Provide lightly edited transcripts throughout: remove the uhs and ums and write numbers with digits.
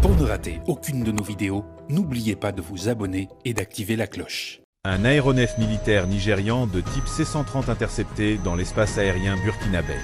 Pour ne rater aucune de nos vidéos, n'oubliez pas de vous abonner et d'activer la cloche. Un aéronef militaire nigérian de type C-130 intercepté dans l'espace aérien burkinabé.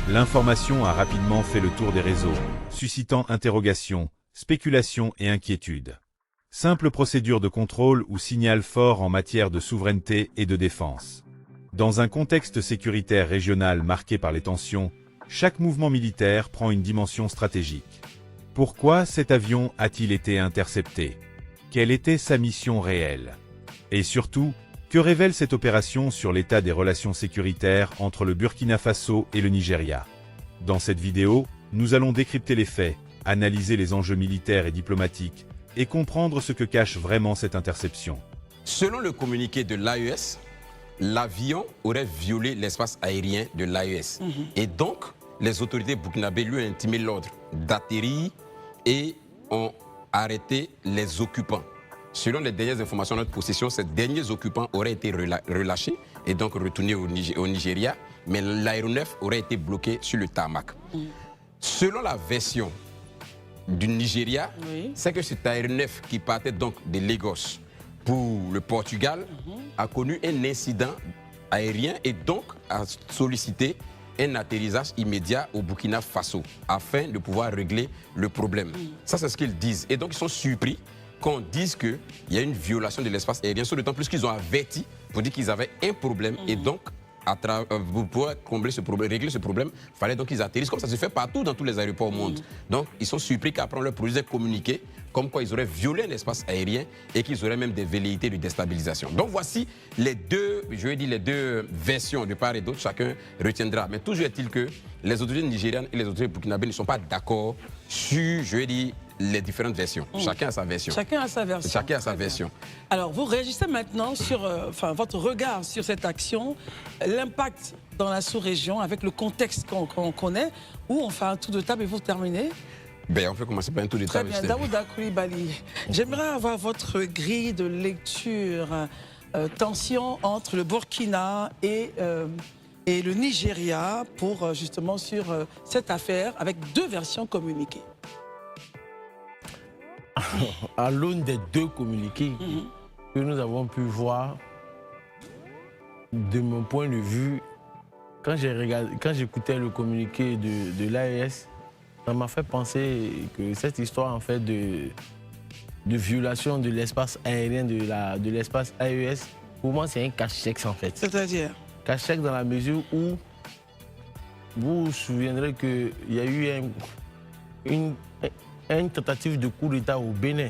L'information a rapidement fait le tour des réseaux, suscitant interrogations, spéculations et inquiétudes. Simple procédure de contrôle ou signal fort en matière de souveraineté et de défense. Dans un contexte sécuritaire régional marqué par les tensions, chaque mouvement militaire prend une dimension stratégique. Pourquoi cet avion a-t-il été intercepté? Quelle était sa mission réelle? Et surtout, que révèle cette opération sur l'état des relations sécuritaires entre le Burkina Faso et le Nigeria? Dans cette vidéo, nous allons décrypter les faits, analyser les enjeux militaires et diplomatiques, et comprendre ce que cache vraiment cette interception. Selon le communiqué de l'AES, l'avion aurait violé l'espace aérien de l'AES. Et donc, les autorités burkinabées lui ont intimé l'ordre d'atterrir et ont arrêté les occupants. Selon les dernières informations de notre possession, ces derniers occupants auraient été relâchés et donc retournés au Nigeria, mais l'aéronef aurait été bloqué sur le tarmac. Selon la version du Nigeria, c'est que cet aéronef qui partait donc de Lagos pour le Portugal a connu un incident aérien et donc a sollicité un atterrissage immédiat au Burkina Faso afin de pouvoir régler le problème. Ça, c'est ce qu'ils disent. Et donc, ils sont surpris qu'on dise qu'il y a une violation de l'espace aérien, d'autant plus qu'ils ont averti pour dire qu'ils avaient un problème et donc, pour pouvoir combler ce problème, régler ce problème, il fallait donc qu'ils atterrissent comme ça se fait partout dans tous les aéroports au monde. Donc, ils sont surpris qu'après on leur produise un communiqué comme quoi ils auraient violé l'espace aérien et qu'ils auraient même des velléités de déstabilisation. Donc, voici les deux, je vais dire les deux versions de part et d'autre, chacun retiendra. Mais toujours est-il que les autorités nigérianes et les autorités burkinabées ne sont pas d'accord sur, je vais dire, les différentes versions. Chacun a sa version. Chacun a sa version. Chacun a sa version. Alors, vous réagissez maintenant sur votre regard sur cette action, l'impact dans la sous-région avec le contexte qu'on connaît, où on fait un tour de table et vous terminez. Ben, on peut commencer par un tour de Très table. bien, Daouda Coulibaly. J'aimerais avoir votre grille de lecture. Tension entre le Burkina et le Nigeria pour justement sur cette affaire avec deux versions communiquées. À l'aune des deux communiqués que nous avons pu voir, de mon point de vue, quand j'écoutais le communiqué de l'AES, ça m'a fait penser que cette histoire en fait de violation de l'espace aérien de l'espace AES, pour moi c'est un cache-sexe en fait. C'est-à-dire? Cache-sexe dans la mesure où vous vous souviendrez qu'il y a eu une tentative de coup d'État au Bénin.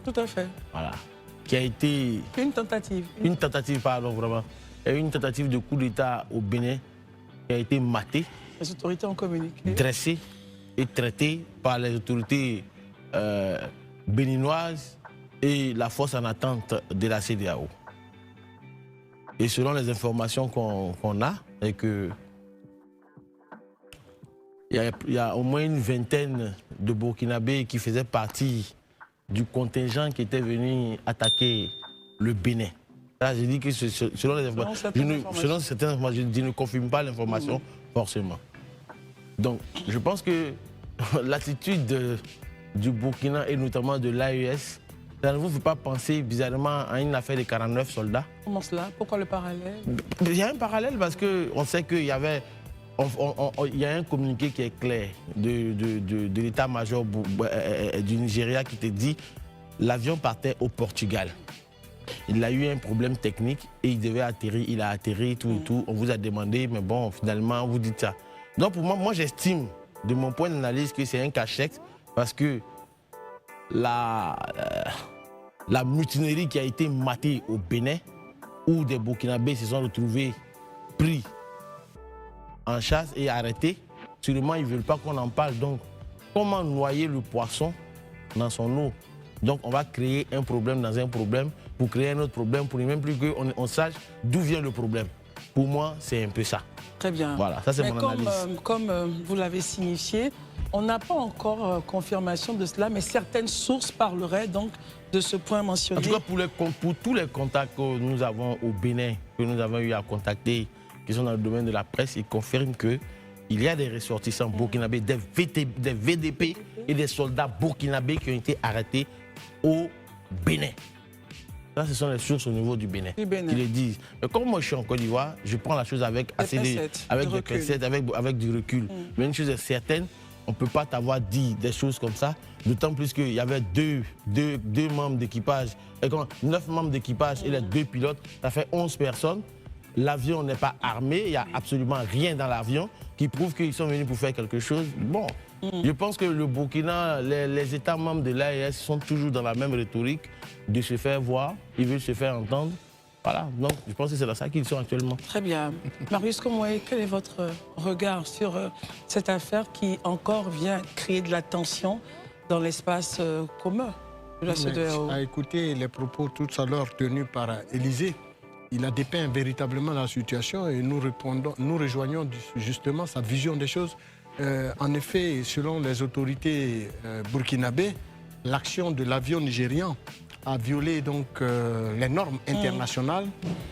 Tout à fait. Voilà. Qui a été... Une tentative. Une tentative, pardon, vraiment. Il y a eu une tentative de coup d'État au Bénin qui a été matée. Les autorités ont communiqué. Dressée et traitée par les autorités béninoises et la force en attente de la CEDEAO. Et selon les informations qu'on a, c'est que il y a au moins une vingtaine de Burkinabés qui faisaient partie du contingent qui était venu attaquer le Bénin. Là, j'ai dit que selon les informations, je ne confirme pas l'information forcément. Donc, je pense que l'attitude du Burkina et notamment de l'AES, ça ne vous fait pas penser bizarrement à une affaire de 49 soldats? Comment cela? Pourquoi le parallèle? Il y a un parallèle parce qu'on sait qu'il y avait... Il y a un communiqué qui est clair de l'état-major du Nigeria qui te dit l'avion partait au Portugal. Il a eu un problème technique et il devait atterrir, il a atterri, tout et tout. On vous a demandé, mais bon, finalement, vous dites ça. Donc pour moi j'estime, de mon point d'analyse, que c'est un cache-sexe parce que la mutinerie qui a été matée au Bénin, où des Burkinabés se sont retrouvés pris en chasse et arrêtés, sûrement ils ne veulent pas qu'on en parle. Donc, comment noyer le poisson dans son eau? Donc, on va créer un problème dans un problème pour créer un autre problème pour ne même plus qu'on sache d'où vient le problème. Pour moi, c'est un peu ça. Très bien. Voilà, ça c'est mon analyse. Comme vous l'avez signifié, on n'a pas encore confirmation de cela, mais certaines sources parleraient donc de ce point mentionné. En tout cas, pour tous les contacts que nous avons au Bénin, que nous avons eu à contacter, qui sont dans le domaine de la presse, ils confirment qu'il y a des ressortissants burkinabés, des VDP et des soldats burkinabés qui ont été arrêtés au Bénin. Ça, ce sont les sources au niveau du Bénin qui le disent. Mais comme moi, je suis en Côte d'Ivoire, je prends la chose avec des pincettes, avec du recul. Mais une chose est certaine, on ne peut pas t'avoir dit des choses comme ça, d'autant plus qu'il y avait deux membres d'équipage, 9 membres d'équipage et les 2 pilotes, ça fait 11 personnes. L'avion n'est pas armé, il n'y a absolument rien dans l'avion qui prouve qu'ils sont venus pour faire quelque chose. Bon, je pense que le Burkina, les États membres de l'AES sont toujours dans la même rhétorique de se faire voir, ils veulent se faire entendre. Voilà, donc je pense que c'est dans ça qu'ils sont actuellement. Très bien. Marius Komoué, quel est votre regard sur cette affaire qui encore vient créer de la tension dans l'espace commun de la CEDEAO? À écouter les propos tout à l'heure tenus par Élysée, il a dépeint véritablement la situation et nous rejoignons justement sa vision des choses. En effet, selon les autorités burkinabées, l'action de l'avion nigérian a violé donc les normes internationales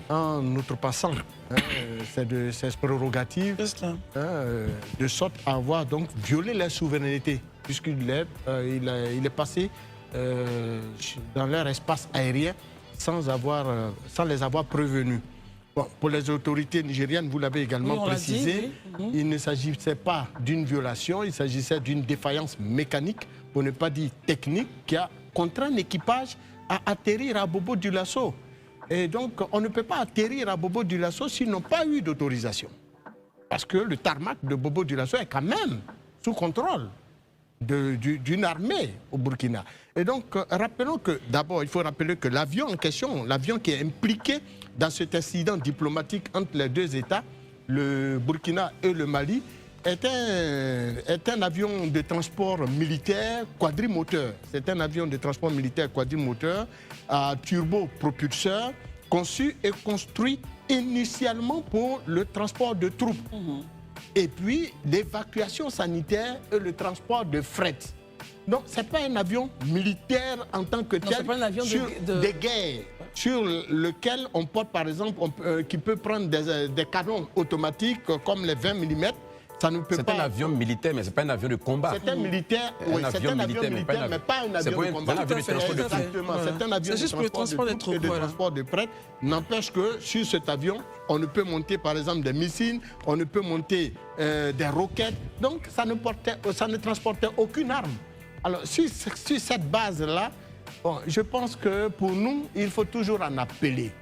en outrepassant ses prérogatives, de sorte à avoir donc violé la souveraineté, puisqu'il est passé dans leur espace aérien sans les avoir prévenus. Bon, pour les autorités nigériennes, vous l'avez également précisé, il ne s'agissait pas d'une violation, il s'agissait d'une défaillance mécanique, pour ne pas dire technique, qui a contraint l'équipage à atterrir à Bobo Dioulasso. Et donc, on ne peut pas atterrir à Bobo Dioulasso s'ils n'ont pas eu d'autorisation. Parce que le tarmac de Bobo Dioulasso est quand même sous contrôle d'une armée au Burkina. Et donc, rappelons que, d'abord, il faut rappeler que l'avion en question, l'avion qui est impliqué dans cet incident diplomatique entre les 2 États, le Burkina et le Mali, est un avion de transport militaire quadrimoteur. C'est un avion de transport militaire quadrimoteur à turbopropulseur, conçu et construit initialement pour le transport de troupes. Et puis l'évacuation sanitaire et le transport de fret. Donc, ce n'est pas un avion militaire en tant que tel, pas un avion de guerre, sur lequel on porte, par exemple, qui peut prendre des canons automatiques comme les 20 mm. C'est un avion militaire, mais ce n'est pas un avion de combat. C'est un militaire, c'est un avion militaire, mais pas un avion de combat. Exactement, c'est un avion de transport de troupes et de transport de prêtres. N'empêche que sur cet avion, on ne peut monter par exemple des missiles, on ne peut monter des roquettes. Donc ça ne transportait aucune arme. Alors sur cette base-là, bon, je pense que pour nous, il faut toujours en appeler.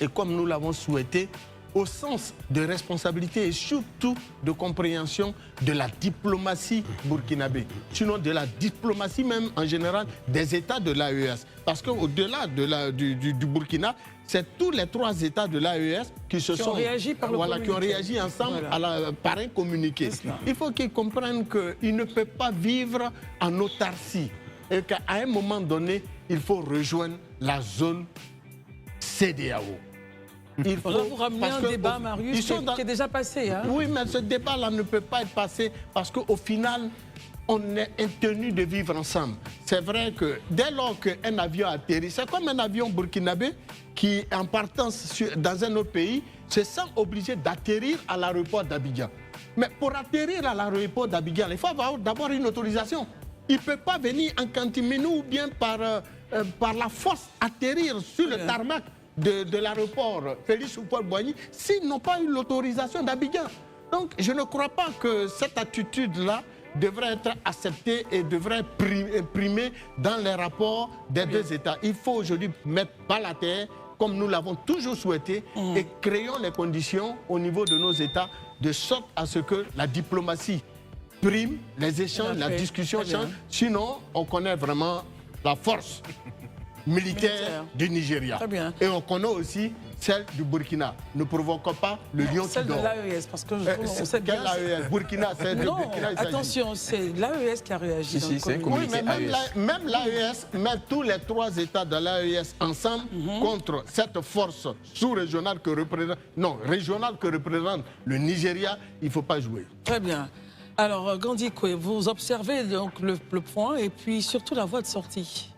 Et comme nous l'avons souhaité, au sens de responsabilité et surtout de compréhension de la diplomatie burkinabé, sinon de la diplomatie même en général des États de l'AES. Parce qu'au-delà du Burkina, c'est tous les 3 États de l'AES qui ont réagi ensemble par un communiqué. Il faut qu'ils comprennent qu'ils ne peuvent pas vivre en autarcie et qu'à un moment donné, il faut rejoindre la zone CEDEAO. Il faut vous ramener un débat, Marius, qui est déjà passé. Hein? Oui, mais ce débat-là ne peut pas être passé parce qu'au final, on est tenu de vivre ensemble. C'est vrai que dès lors qu'un avion atterrit, c'est comme un avion burkinabé qui, en partance dans un autre pays, se sent obligé d'atterrir à l'aéroport d'Abidjan. Mais pour atterrir à l'aéroport d'Abidjan, il faut avoir d'abord une autorisation. Il ne peut pas venir en catimini ou bien par la force atterrir sur le tarmac de l'aéroport Félix Houphouët-Boigny s'ils n'ont pas eu l'autorisation d'Abidjan. Donc je ne crois pas que cette attitude-là devrait être acceptée et devrait primer dans les rapports des 2 États. Il faut aujourd'hui mettre bas la terre, comme nous l'avons toujours souhaité, et créons les conditions au niveau de nos États de sorte à ce que la diplomatie prime, les échanges, la discussion change. Sinon, on connaît vraiment la force militaire du Nigeria. Et on connaît aussi celle du Burkina. Ne provoquons pas le lion qui dort. Celle de l'AES, parce que on sait bien... l'AES Burkina, c'est de Burkina. Attention, c'est l'AES qui a réagi. Oui, mais même l'AES, met tous les 3 États de l'AES ensemble contre cette force sous-régionale régionale que représente le Nigeria, il ne faut pas jouer. Très bien. Alors, Gandhi Koué, vous observez donc le point et puis surtout la voie de sortie.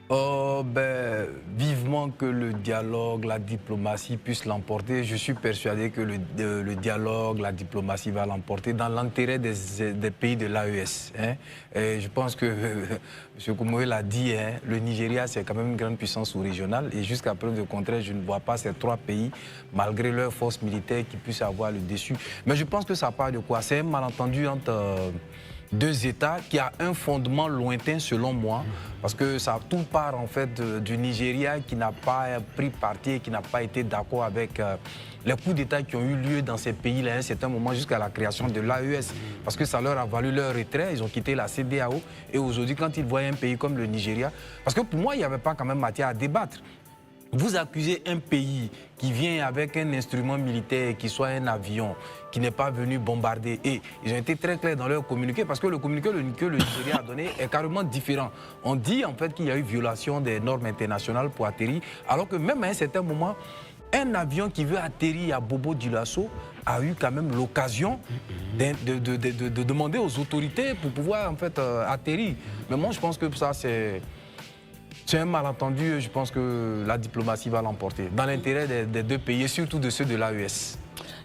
Vivement que le dialogue, la diplomatie puissent l'emporter. Je suis persuadé que le dialogue, la diplomatie va l'emporter dans l'intérêt des pays de l'AES. Hein. Je pense que M. Koumoé l'a dit, hein, le Nigeria c'est quand même une grande puissance sous-régionale et jusqu'à preuve de contraire, je ne vois pas ces 3 pays, malgré leurs forces militaires, qui puissent avoir le dessus. Mais je pense que ça part de quoi? C'est un malentendu entre 2 États qui a un fondement lointain selon moi, parce que ça tout part en fait du Nigeria qui n'a pas pris parti et qui n'a pas été d'accord avec les coups d'État qui ont eu lieu dans ces pays-là à un certain moment jusqu'à la création de l'AES, parce que ça leur a valu leur retrait, ils ont quitté la CEDEAO et aujourd'hui quand ils voient un pays comme le Nigeria, parce que pour moi il n'y avait pas quand même matière à débattre. Vous accusez un pays qui vient avec un instrument militaire, qui soit un avion, qui n'est pas venu bombarder. Et ils ont été très clairs dans leur communiqué, parce que le communiqué que le Nigeria a donné est carrément différent. On dit en fait qu'il y a eu violation des normes internationales pour atterrir, alors que même à un certain moment, un avion qui veut atterrir à Bobo-Dioulasso a eu quand même l'occasion de demander aux autorités pour pouvoir en fait atterrir. Mais moi je pense que ça c'est un malentendu, je pense que la diplomatie va l'emporter, dans l'intérêt des 2 pays, et surtout de ceux de l'AES.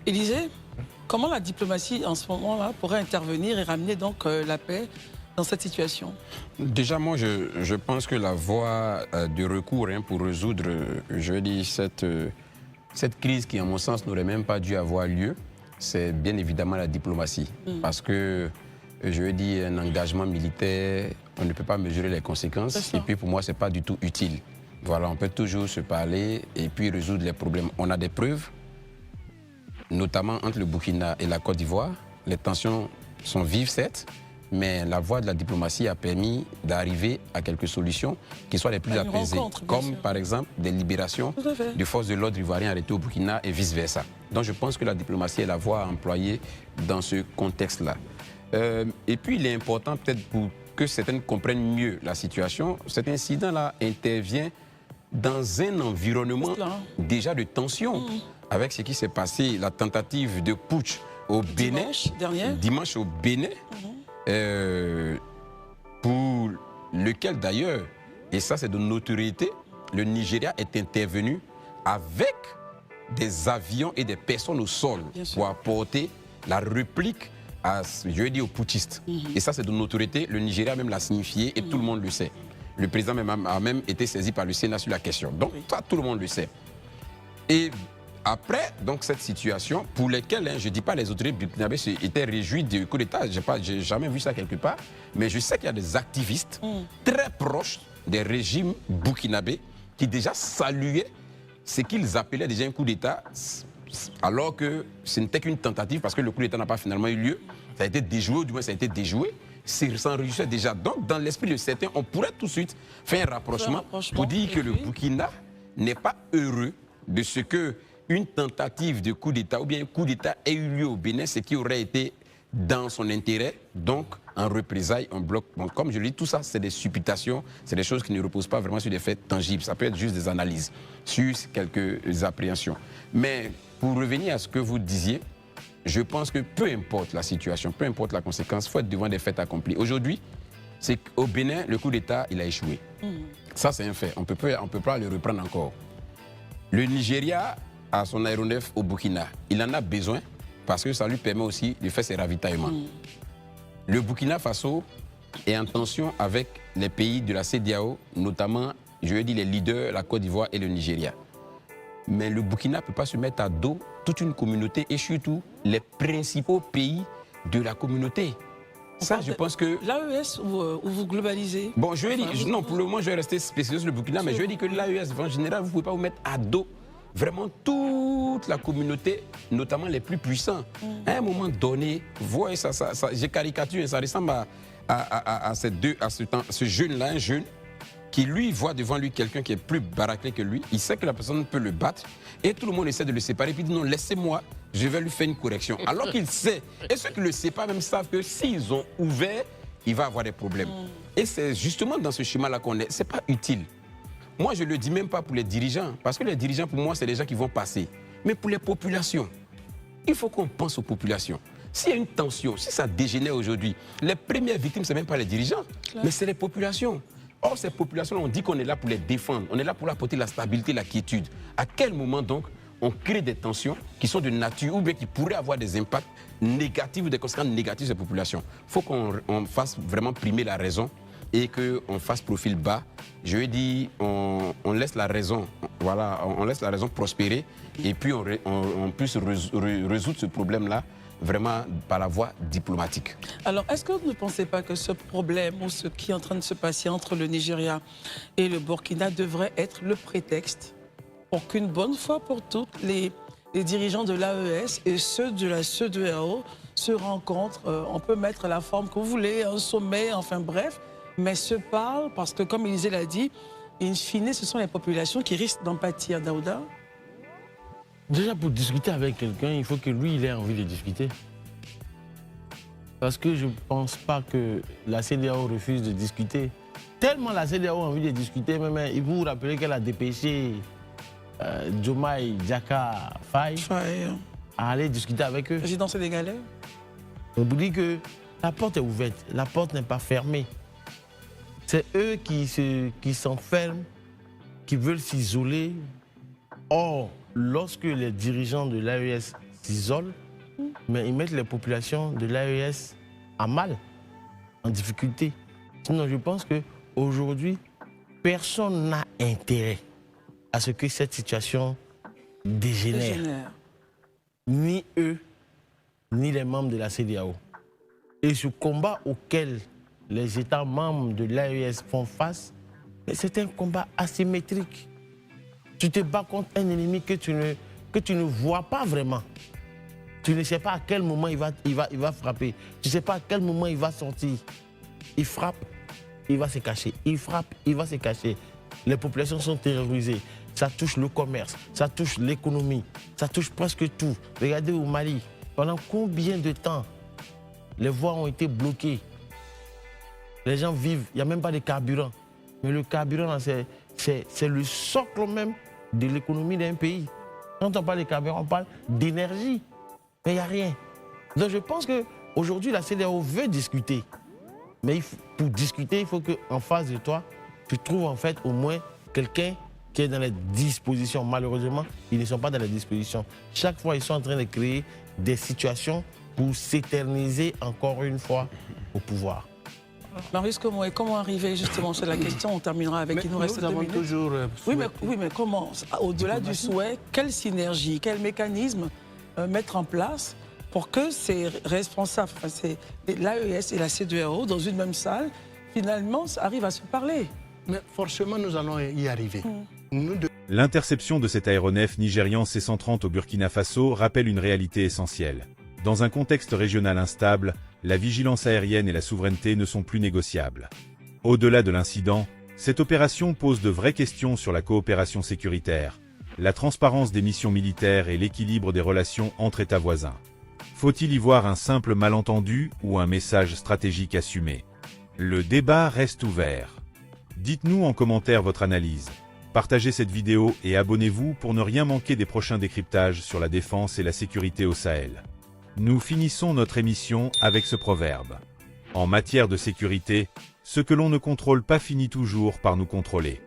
Élisée, comment la diplomatie en ce moment-là pourrait intervenir et ramener donc la paix dans cette situation? Déjà, moi, je pense que la voie de recours pour résoudre, je dis, cette crise qui, à mon sens, n'aurait même pas dû avoir lieu, c'est bien évidemment la diplomatie. Parce que, je dis, un engagement militaire, on ne peut pas mesurer les conséquences. Et puis, pour moi, ce n'est pas du tout utile. Voilà, on peut toujours se parler et puis résoudre les problèmes. On a des preuves, notamment entre le Burkina et la Côte d'Ivoire. Les tensions sont vives, certes, mais la voie de la diplomatie a permis d'arriver à quelques solutions qui soient les plus apaisées, comme par exemple des libérations de forces de l'ordre ivoiriens arrêtées au Burkina et vice-versa. Donc je pense que la diplomatie est la voie à employer dans ce contexte-là. Et puis il est important peut-être pour que certains comprennent mieux la situation, cet incident-là intervient dans un environnement déjà de tension, avec ce qui s'est passé, la tentative de putsch au Bénin, dimanche au Bénin, pour lequel d'ailleurs, et ça c'est de notoriété, le Nigeria est intervenu avec des avions et des personnes au sol pour apporter la réplique aux putschistes. Et ça c'est de notoriété, le Nigeria même l'a signifié et tout le monde le sait. Le président a même été saisi par le Sénat sur la question. Donc ça, tout le monde le sait. Et après donc, cette situation, pour laquelle, je ne dis pas les autorités burkinabées étaient réjouies du coup d'État, je n'ai jamais vu ça quelque part, mais je sais qu'il y a des activistes très proches des régimes burkinabés qui déjà saluaient ce qu'ils appelaient déjà un coup d'État, alors que ce n'était qu'une tentative, parce que le coup d'État n'a pas finalement eu lieu. Ça a été déjoué, ou du moins ça a été déjoué. S'enrichissait déjà. Donc, dans l'esprit de certains, on pourrait tout de suite faire un rapprochement pour dire que le Burkina n'est pas heureux de ce qu'une tentative de coup d'État ou bien un coup d'État ait eu lieu au Bénin, ce qui aurait été dans son intérêt, donc en représailles, en bloc. Bon, comme je le dis, tout ça, c'est des supputations, c'est des choses qui ne reposent pas vraiment sur des faits tangibles. Ça peut être juste des analyses sur quelques appréhensions. Mais pour revenir à ce que vous disiez, je pense que peu importe la situation, peu importe la conséquence, il faut être devant des faits accomplis. Aujourd'hui, c'est qu'au Bénin, le coup d'État, il a échoué. Ça, c'est un fait. On ne peut pas le reprendre encore. Le Nigeria a son aéronef au Burkina. Il en a besoin parce que ça lui permet aussi de faire ses ravitaillements. Le Burkina Faso est en tension avec les pays de la CEDEAO, notamment, je veux dire, les leaders, la Côte d'Ivoire et le Nigeria. Mais le Burkina ne peut pas se mettre à dos toute une communauté et surtout les principaux pays de la communauté. Ça, je pense que... L'AES ou vous globalisez? Bon, je vais dire, non, pour le moment, je vais rester spécialiste sur le Burkina, mais je vais dire que l'AES, en général, vous ne pouvez pas vous mettre à dos vraiment toute la communauté, notamment les plus puissants. À un moment donné, vous voyez, j'ai caricaturé, ça ressemble à ce jeune-là, un jeune, qui lui voit devant lui quelqu'un qui est plus baraqué que lui, il sait que la personne peut le battre, et tout le monde essaie de le séparer, puis il dit non, laissez-moi, je vais lui faire une correction. Alors qu'il sait, et ceux qui ne le savent pas même savent que s'ils ont ouvert, il va avoir des problèmes. Et c'est justement dans ce schéma-là qu'on est, c'est pas utile. Moi, je ne le dis même pas pour les dirigeants, parce que les dirigeants, pour moi, c'est les gens qui vont passer. Mais pour les populations, il faut qu'on pense aux populations. S'il y a une tension, si ça dégénère aujourd'hui, les premières victimes, ce n'est même pas les dirigeants, mais c'est les populations. Or, ces populations, on dit qu'on est là pour les défendre, on est là pour apporter la stabilité, la quiétude. À quel moment donc on crée des tensions qui sont de nature ou bien qui pourraient avoir des impacts négatifs ou des conséquences négatives sur ces populations? Il faut qu'on fasse vraiment primer la raison et qu'on fasse profil bas. Je veux dire, on laisse la raison, voilà, on laisse la raison prospérer et puis on puisse résoudre ce problème-là vraiment par la voie diplomatique. Alors, est-ce que vous ne pensez pas que ce problème ou ce qui est en train de se passer entre le Nigeria et le Burkina devrait être le prétexte pour qu'une bonne fois pour toutes, les dirigeants de l'AES et ceux de la CEDEAO se rencontrent? On peut mettre la forme que vous voulez, un sommet, enfin bref, mais se parlent parce que, comme Élisée l'a dit, in fine, ce sont les populations qui risquent d'en pâtir. Daouda? Déjà, pour discuter avec quelqu'un, il faut que lui, il ait envie de discuter. Parce que je ne pense pas que la CEDEAO refuse de discuter. Tellement la CEDEAO a envie de discuter, même, vous vous rappelez qu'elle a dépêché Diomaye Diatta Faye à aller discuter avec eux. Président sénégalais. On vous dit que la porte est ouverte, la porte n'est pas fermée. C'est eux qui s'enferment, qui veulent s'isoler. Or, lorsque les dirigeants de l'AES s'isolent, mais ils mettent les populations de l'AES à mal, en difficulté. Sinon, je pense qu'aujourd'hui, personne n'a intérêt à ce que cette situation dégénère. Ni eux, ni les membres de la CEDEAO. Et ce combat auquel les États membres de l'AES font face, c'est un combat asymétrique. Tu te bats contre un ennemi que tu ne vois pas vraiment. Tu ne sais pas à quel moment il va frapper. Tu ne sais pas à quel moment il va sortir. Il frappe, il va se cacher. Il frappe, il va se cacher. Les populations sont terrorisées. Ça touche le commerce, ça touche l'économie, ça touche presque tout. Regardez au Mali, pendant combien de temps les voies ont été bloquées. Les gens vivent, il n'y a même pas de carburant. Mais le carburant, c'est le socle même de l'économie d'un pays. Quand on parle de carburant, on parle d'énergie. Mais il n'y a rien. Donc je pense qu'aujourd'hui, la CEDEAO veut discuter. Mais pour discuter, il faut qu'en face de toi, tu trouves en fait au moins quelqu'un qui est dans les dispositions. Malheureusement, ils ne sont pas dans les dispositions. Chaque fois, ils sont en train de créer des situations pour s'éterniser encore une fois au pouvoir. Marius Komoé, comment arriver justement sur la question? On terminera avec, il nous reste 2 minutes. Toujours oui, mais comment? Au-delà du souhait, quelle synergie, quel mécanisme mettre en place pour que ces responsables, enfin, l'AES et la CEDEAO, dans une même salle, finalement, arrivent à se parler? Mais forcément, nous allons y arriver. L'interception de cet aéronef nigérian C-130 au Burkina Faso rappelle une réalité essentielle. Dans un contexte régional instable, la vigilance aérienne et la souveraineté ne sont plus négociables. Au-delà de l'incident, cette opération pose de vraies questions sur la coopération sécuritaire, la transparence des missions militaires et l'équilibre des relations entre États voisins. Faut-il y voir un simple malentendu ou un message stratégique assumé? Le débat reste ouvert. Dites-nous en commentaire votre analyse. Partagez cette vidéo et abonnez-vous pour ne rien manquer des prochains décryptages sur la défense et la sécurité au Sahel. Nous finissons notre émission avec ce proverbe. En matière de sécurité, ce que l'on ne contrôle pas finit toujours par nous contrôler.